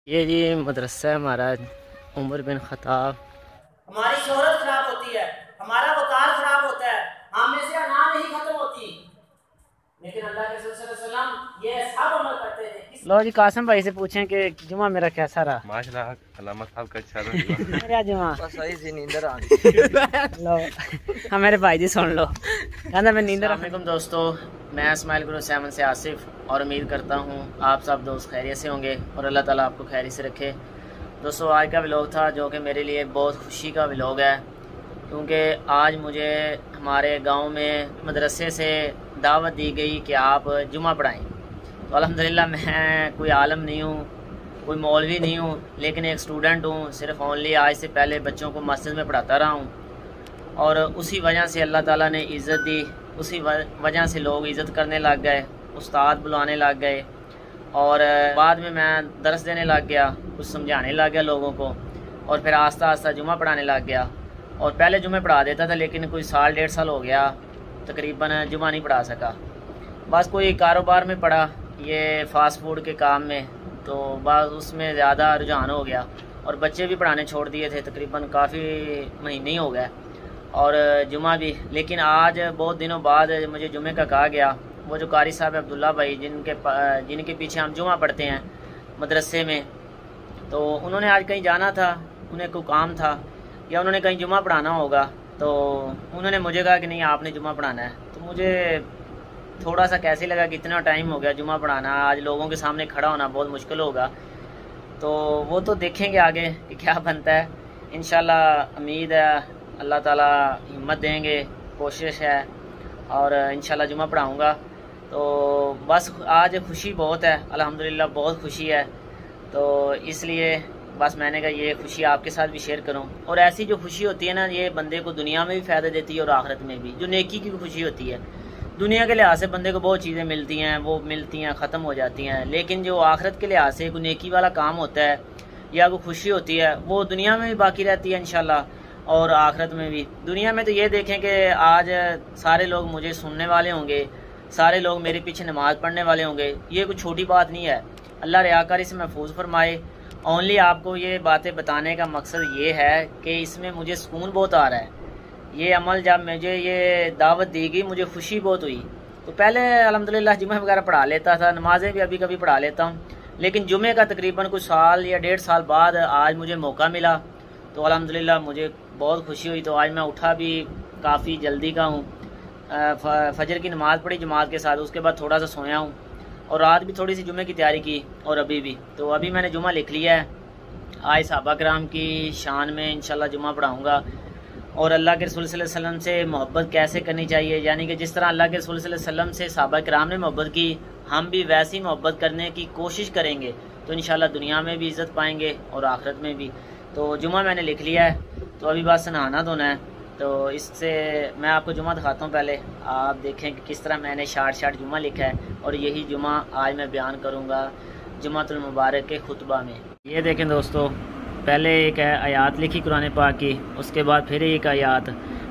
ये जी मदरसा है हमारा उमर बिन खताब। हमारी शोहरत खराब होती है, हमारा वकार खराब होता है, हम में से अना नहीं खत्म होती, लेकिन अल्लाह के रसूल सल्लल्लाहु अलैहि वसल्लम ये सब अमल करते थे। लो जी कासिम भाई से पूछें कि जुमा मेरा कैसा रहा। माशाल्लाह अल्लामा साहब का अच्छा रहा। मेरा जुमा बस सही सी नींदर आ रही। लो हाँ मेरे भाई जी सुन लो कहना मैं नींदर। अस्सलाम दोस्तों, मैं इस्माइल गुरु सैमन से आसिफ और उम्मीद करता हूँ आप सब दोस्त खैरियत से होंगे और अल्लाह ताला आपको खैरियत से रखे। दोस्तों आज का व्लॉग था जो कि मेरे लिए बहुत खुशी का व्लॉग है, क्योंकि आज मुझे हमारे गांव में मदरसे से दावत दी गई कि आप जुमा पढ़ाएं। तो अल्हम्दुलिल्लाह मैं कोई आलम नहीं हूँ, कोई मौलवी नहीं हूँ, लेकिन एक स्टूडेंट हूँ। सिर्फ ओनली आज से पहले बच्चों को मस्जिद में पढ़ाता रहा हूँ और उसी वजह से अल्लाह ताला ने इज़्ज़त दी, उसी वजह से लोग इज़्ज़त करने लग गए, उस्ताद बुलाने लग गए और बाद में मैं दर्स देने लग गया, कुछ समझाने लग गया लोगों को और फिर आस्ता आस्ता जुमा पढ़ाने लग गया। और पहले जुमे पढ़ा देता था, लेकिन कोई साल डेढ़ साल हो गया तकरीबन जुमा नहीं पढ़ा सका। बस कोई कारोबार में पढ़ा, ये फास्ट फूड के काम में, तो बस उसमें ज़्यादा रुझान हो गया और बच्चे भी पढ़ाने छोड़ दिए थे, तकरीबन काफ़ी महीने ही हो गए और जुमा भी। लेकिन आज बहुत दिनों बाद मुझे जुमे का कहा गया, वो जो कारी साहब अब्दुल्ला भाई जिनके पीछे हम जुमा पढ़ते हैं मदरसे में, तो उन्होंने आज कहीं जाना था, उन्हें कोई काम था या उन्होंने कहीं जुमा पढ़ाना होगा, तो उन्होंने मुझे कहा कि नहीं आपने जुमा पढ़ाना है। तो मुझे थोड़ा सा कैसे लगा कि इतना टाइम हो गया जुमा पढ़ाना, आज लोगों के सामने खड़ा होना बहुत मुश्किल होगा। तो वो तो देखेंगे आगे कि क्या बनता है। इंशाल्लाह उम्मीद है अल्लाह ताला हिम्मत देंगे, कोशिश है और इंशाल्लाह जुमा पढ़ाऊँगा। तो बस आज खुशी बहुत है, अल्हम्दुलिल्लाह बहुत खुशी है, तो इसलिए बस मैंने कहा ये खुशी आपके साथ भी शेयर करूं। और ऐसी जो खुशी होती है ना, ये बंदे को दुनिया में भी फ़ायदा देती है और आखिरत में भी। जो नेकी की खुशी होती है, दुनिया के लिहाज से बंदे को बहुत चीज़ें मिलती हैं, वो मिलती हैं ख़त्म हो जाती हैं, लेकिन जो आखिरत के लिहाज से कोई नेकी वाला काम होता है या कोई खुशी होती है, वो दुनिया में भी बाकी रहती है इंशाल्लाह और आखिरत में भी। दुनिया में तो ये देखें कि आज सारे लोग मुझे सुनने वाले होंगे, सारे लोग मेरे पीछे नमाज़ पढ़ने वाले होंगे, ये कोई छोटी बात नहीं है। अल्लाह रियाकारी से महफूज फरमाए। ओनली आपको ये बातें बताने का मकसद ये है कि इसमें मुझे सुकून बहुत आ रहा है। ये अमल जब मुझे ये दावत दी गई, मुझे खुशी बहुत हुई। तो पहले अल्हम्दुलिल्लाह जुमे वगैरह पढ़ा लेता था, नमाजें भी अभी कभी पढ़ा लेता हूँ, लेकिन जुमे का तकरीबन कुछ साल या डेढ़ साल बाद आज मुझे मौका मिला, तो अल्हम्दुलिल्लाह मुझे बहुत खुशी हुई। तो आज मैं उठा भी काफ़ी जल्दी का हूँ, फजर की नमाज़ पढ़ी जमात के साथ, उसके बाद थोड़ा सा सोया हूँ और रात भी थोड़ी सी जुमे की तैयारी की और अभी भी। तो अभी मैंने जुमा लिख लिया है, आज सहाबा कराम की शान में इंशाल्लाह जुमा पढ़ाऊँगा और अल्लाह के रसूल सल्लल्लाहु अलैहि वसल्लम से मोहब्बत कैसे करनी चाहिए, यानी कि जिस तरह अल्लाह के रसूल सल्लल्लाहु अलैहि वसल्लम से सहाबा कराम ने मोहब्बत की, हम भी वैसी मोहब्बत करने की कोशिश करेंगे तो इंशाल्लाह दुनिया में भी इज़्ज़त पाएंगे और आखिरत में भी। तो जुमा मैंने लिख लिया है, तो अभी बस नहाना धोना है। तो इससे मैं आपको जुमा दिखाता हूँ, पहले आप देखें कि किस तरह मैंने शार्ट जुमा लिखा है और यही जुमा आज मैं बयान करूँगा जुमातुल मुबारक के खुतबा में। ये देखें दोस्तों, पहले एक आयात लिखी कुरान पाक की, उसके बाद फिर एक आयात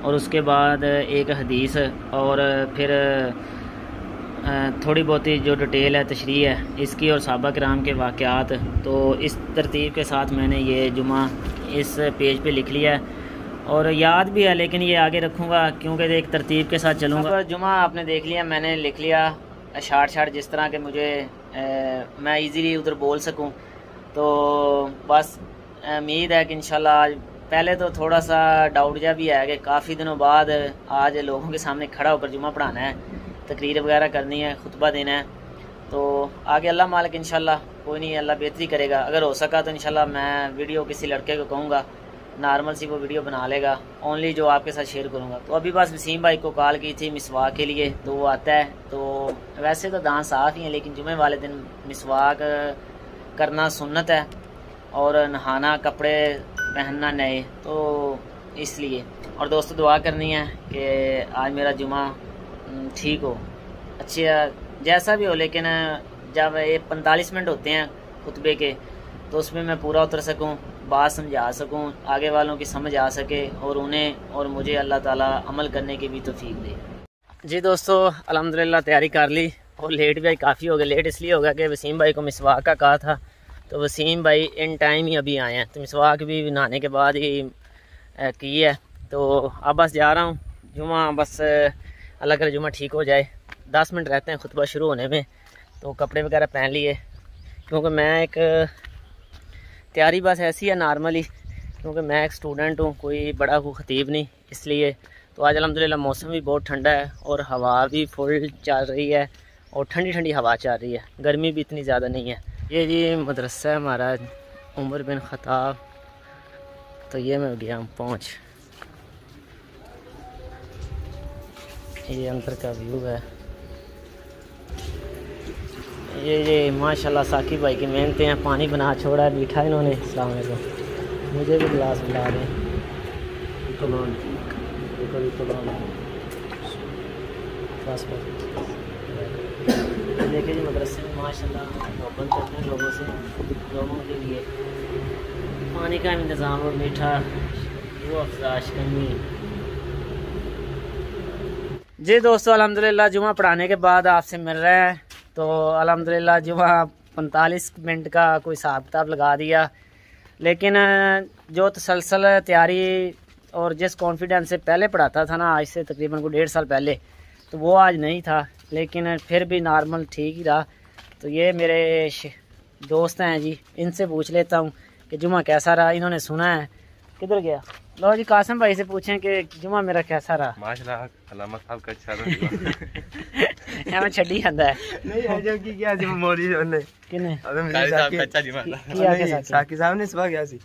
और उसके बाद एक हदीस और फिर थोड़ी बहुत जो डिटेल है, तशरीह है इसकी और सहाबा किराम के वाक़यात। तो इस तरतीब के साथ मैंने ये जुमा इस पेज पे लिख लिया है और याद भी है, लेकिन ये आगे रखूँगा क्योंकि एक तरतीब के साथ चलूँगा। जुमा आपने देख लिया, मैंने लिख लिया शार्ट जिस तरह के मुझे मैं इजीली उधर बोल सकूँ। तो बस उम्मीद है कि इंशाल्लाह आज, पहले तो थोड़ा सा डाउट जा भी है कि काफ़ी दिनों बाद आज लोगों के सामने खड़ा होकर जुमा पढ़ाना है, तकरीर वगैरह करनी है, खुतबा देना है। तो आगे अल्लाह मालिक इंशाल्लाह, कोई नहीं अल्लाह बेहतरी करेगा। अगर हो सका तो इंशाल्लाह मैं वीडियो किसी लड़के को कहूँगा, नॉर्मल सी वो वीडियो बना लेगा, ओनली जो आपके साथ शेयर करूँगा। तो अभी बस वसीम भाई को कॉल की थी मिसवाक के लिए, तो वो आता है। तो वैसे तो दांत साफ़ ही हैं, लेकिन जुमे वाले दिन मिसवाक करना सुन्नत है और नहाना, कपड़े पहनना नए, तो इसलिए। और दोस्तों दुआ करनी है कि आज मेरा जुमा ठीक हो, अच्छे जैसा भी हो, लेकिन जब ये 45 मिनट होते हैं खुतबे के, तो उसमें मैं पूरा उतर सकूं, बात समझा सकूं, आगे वालों की समझ आ सके और उन्हें और मुझे अल्लाह ताला अमल करने की भी तौफीक दे। जी दोस्तों अल्हम्दुलिल्लाह तैयारी कर ली और लेट भी काफ़ी हो गया। लेट इसलिए हो गया कि वसीम भाई को मिसवाक का कहा था, तो वसीम भाई इन टाइम ही अभी आए हैं, तो मिसवाक भी नहाने के बाद ही की है। तो अब बस जा रहा हूँ जुमा, बस अल्लाह करे जुमा ठीक हो जाए। 10 मिनट रहते हैं खुतबा शुरू होने में, तो कपड़े वगैरह पहन लिए, क्योंकि मैं एक तैयारी बस ऐसी है नॉर्मली, क्योंकि मैं एक स्टूडेंट हूँ, कोई बड़ा खतीब नहीं, इसलिए। तो आज अल्हम्दुलिल्लाह मौसम भी बहुत ठंडा है और हवा भी फुल चल रही है और ठंडी ठंडी हवा चल रही है, गर्मी भी इतनी ज़्यादा नहीं है। ये जी मदरसा है हमारा उमर बिन ख़त्ताब। तो ये मैं गया हूँ पहुँच, ये अंदर का व्यू है। ये माशाल्लाह साकिब भाई की मेहनतें हैं, पानी बना छोड़ा है, मीठा इन्होंने। अस्सलाम वालेकुम, मुझे भी गिलास बुला रहे हैं। देखिए जी मदरसे में माशाल्लाह मोहब्बत करते हैं लोगों से, लोगों के लिए पानी का इंतज़ाम और मीठा वो अफजाश कमी। जी दोस्तों अल्हम्दुलिल्लाह जुमा पढ़ाने के बाद आपसे मिल रहे हैं। तो अल्हम्दुलिल्लाह जुमा 45 मिनट का कोई हिसाब किताब लगा दिया, लेकिन जो तसलसल तैयारी और जिस कॉन्फिडेंस से पहले पढ़ाता था ना, आज से तकरीबन को 1.5 साल पहले, तो वो आज नहीं था, लेकिन फिर भी नॉर्मल ठीक ही रहा। तो ये मेरे दोस्त हैं जी, इनसे पूछ लेता हूँ कि जुमा कैसा रहा। इन्होंने सुना है, किधर गया, लो जी कासिम भाई से पूछें कि जुमा मेरा कैसा रहा। माशाल्लाह अलामत साहब का अच्छा रहा। मैं छड़ी आंदा है नहीं अजब की क्या जी मोरी ने किने साकी साहब ने सुबह गया सी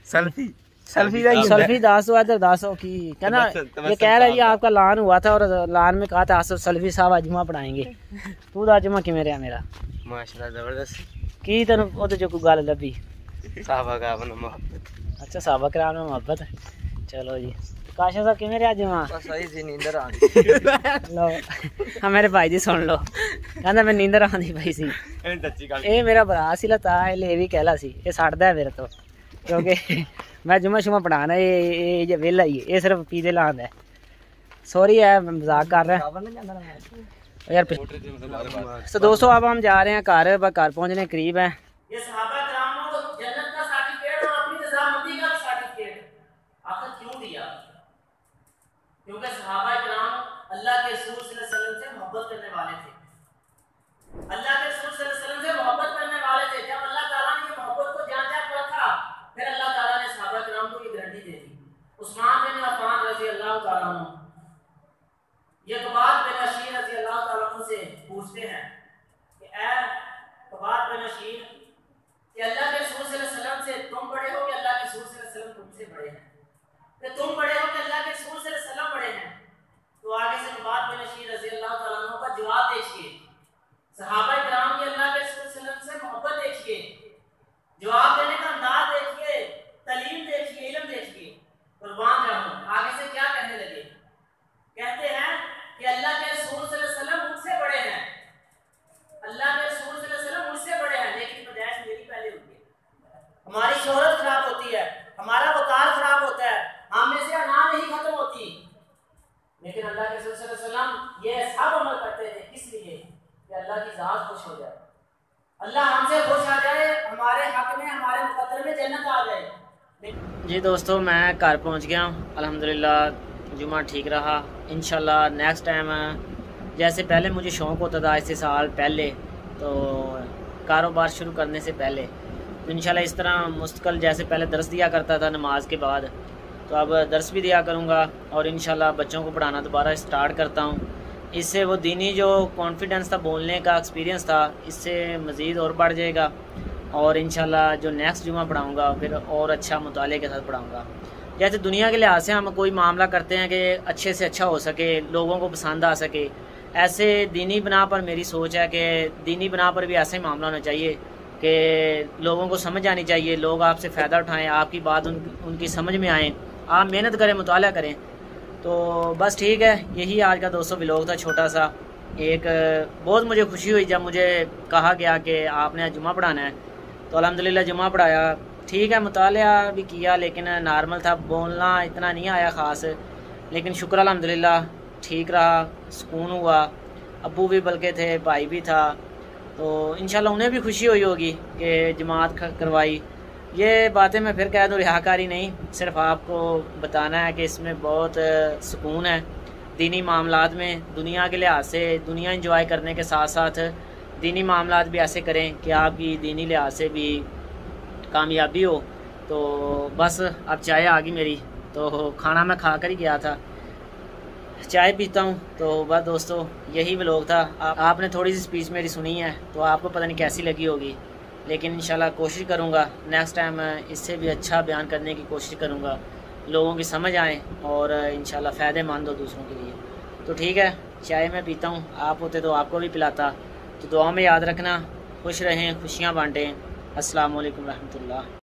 सेल्फी सेल्फी दासो इधर दासो की कहना, ये कह रहा है आपका लान हुआ था और लान में कहा था आसो सेल्फी साहब आज जुमा पढ़ाएंगे। तू दा जुमा किवें रहा मेरा? माशाल्लाह जबरदस्त की तेन ओदे जो कोई गल लभी? साहबा का अपना मोहब्बत। अच्छा साहबा कराम में मोहब्बत। चलो जी काशा साहब किवें रहा जुमा? बस सही सी नींदर आ रही। लो हाँ मेरे भाई जी सुन लो, कहंदा मैं नींदर आंदी पई सी। ए मेरा भरा सी लता ले भी कहला सी, ये सड़दा है मेरे तो, क्योंकि मैं जुमा शुमा पढ़ाना ये जो वेला ही है, ये सिर्फ पीते लांदा है। सॉरी है मजाक कर रहा है यार। तो दोस्तों अब हम जा रहे हैं घर, घर पहुंचने करीब है। ये सहाबा कराम को जन्नत का सर्टिफिकेट और अपनी रज़ामंदी का सर्टिफिकेट आखिर क्यों दिया? क्योंकि सहाबा कराम अल्लाह के रसूल सल्लल्लाहु अलैहि वसल्लम से मोहब्बत करने वाले थे, अल्लाह के रसूल सल्लल्लाहु अलैहि वसल्लम से मोहब्बत करने वाले थे। जब अल्लाह ताला ने ये मोहब्बत को जान पर रखा, फिर अल्लाह ताला ने सहाबा कराम को ये गारंटी दे दी। उस्मान बिन अफ़्फ़ान रज़ी अल्लाह ताला अन्हु, ये कबाब बिन अशीर रज़ी अल्लाह ताला अन्हु से पूछते हैं कि ऐ कबाब बिन अशीर, कि अल्लाह के रसूल सल्लल्लाहु अलैहि वसल्लम से तुम बड़े हो कि अल्लाह के रसूल सल्लल्लाहु अलैहि वसल्लम तुमसे बड़े हैं? कि तुम बड़े हो कि अल्लाह के रसूल सल्लल्लाहु अलैहि वसल्लम बड़े हैं? तो आगे से कबाब बिन अशीर रज़ी अल्लाह ताला अन्हु का जवाब देखिए, सहाबा किराम की अल्लाह के रसूल सल्लल्लाहु अलैहि वसल्लम से मोहब्बत देखिए, जवाब देने का अंदाज देखिए, तालीम देखिए, इल्म देखिए। कुर्बान जाऊं आगे से क्या कहने लगे, कहते हैं कि अल्लाह के रसूल सल्लल्लाहु अलैहि वसल्लम मुझसे बड़े हैं, अल्लाह के रसूल सल्लल्लाहु अलैहि वसल्लम मुझसे बड़े हैं, लेकिन पैदाइश मेरी पहले हुई है। हमारी शोहरत खराब होती है, हमारा वकार खराब होता है, हम में से अना नहीं खत्म होती, लेकिन अल्लाह के रसूल सल्लल्लाहु अलैहि वसल्लम ये सब अमल करते थे, किस लिए? कि अल्लाह की ज़ात खुश हो जाए, अल्लाह हमसे खुश आ जाए, हमारे हक में, हमारे मुकद्दर में जन्नत आ जाए। जी दोस्तों मैं घर पहुंच गया हूँ, अल्हम्दुलिल्लाह जुमा ठीक रहा। इंशाल्लाह नेक्स्ट टाइम जैसे पहले मुझे शौक़ होता था आज से साल पहले, तो कारोबार शुरू करने से पहले, तो इंशाल्लाह इस तरह मुस्तकिल जैसे पहले दर्स दिया करता था नमाज के बाद, तो अब दर्स भी दिया करूँगा और इंशाल्लाह बच्चों को पढ़ाना दोबारा स्टार्ट करता हूँ। इससे वो दीनी जो कॉन्फिडेंस था, बोलने का एक्सपीरियंस था, इससे मज़ीद और बढ़ जाएगा और इंशाल्लाह जो नेक्स्ट जुमा पढ़ाऊँगा फिर और अच्छा मुताले के साथ पढ़ाऊँगा। जैसे दुनिया के लिहाज से हम कोई मामला करते हैं कि अच्छे से अच्छा हो सके, लोगों को पसंद आ सके, ऐसे दीनी बना पर मेरी सोच है कि दीनी बना पर भी ऐसा ही मामला होना चाहिए कि लोगों को समझ आनी चाहिए, लोग आपसे फ़ायदा उठाएं, आपकी बात उनकी समझ में आए, आप मेहनत करें, मुताला करें। तो बस ठीक है, यही आज का दोस्तों व्लॉग था छोटा सा। एक बहुत मुझे खुशी हुई जब मुझे कहा गया कि आपने आज जुमा पढ़ाना है, तो अल्हम्दुलिल्लाह जुमा पढ़ाया। ठीक है मुताला भी किया, लेकिन नॉर्मल था, बोलना इतना नहीं आया ख़ास, लेकिन शुक्र अल्हम्दुलिल्लाह ठीक रहा, सुकून हुआ। अब्बू भी बल्कि थे, भाई भी था, तो इंशाल्लाह उन्हें भी खुशी हुई होगी कि जमात करवाई। ये बातें मैं फिर कह दूँ रिहाकारी नहीं, सिर्फ आपको बताना है कि इसमें बहुत सुकून है दीनी मामलात में। दुनिया के लिहाज से दुनिया एंजॉय करने के साथ साथ दीनी मामलात भी ऐसे करें कि आपकी दीनी लिहाज से भी कामयाबी हो। तो बस अब चाय आ गई मेरी, तो खाना मैं खा कर ही गया था, चाय पीता हूँ। तो बस दोस्तों यही व्लॉग था। आपने थोड़ी सी स्पीच मेरी सुनी है तो आपको पता नहीं कैसी लगी होगी, लेकिन इंशाल्लाह कोशिश करूँगा नेक्स्ट टाइम इससे भी अच्छा बयान करने की कोशिश करूँगा, लोगों की समझ आए और इंशाल्लाह फ़ायदेमंद हो दूसरों के लिए। तो ठीक है, चाय मैं पीता हूँ, आप होते तो आपको भी पिलाता। तो दुआ में याद रखना, खुश रहें, खुशियाँ बांटें। अस्सलाम वालेकुम रहमतुल्लाह।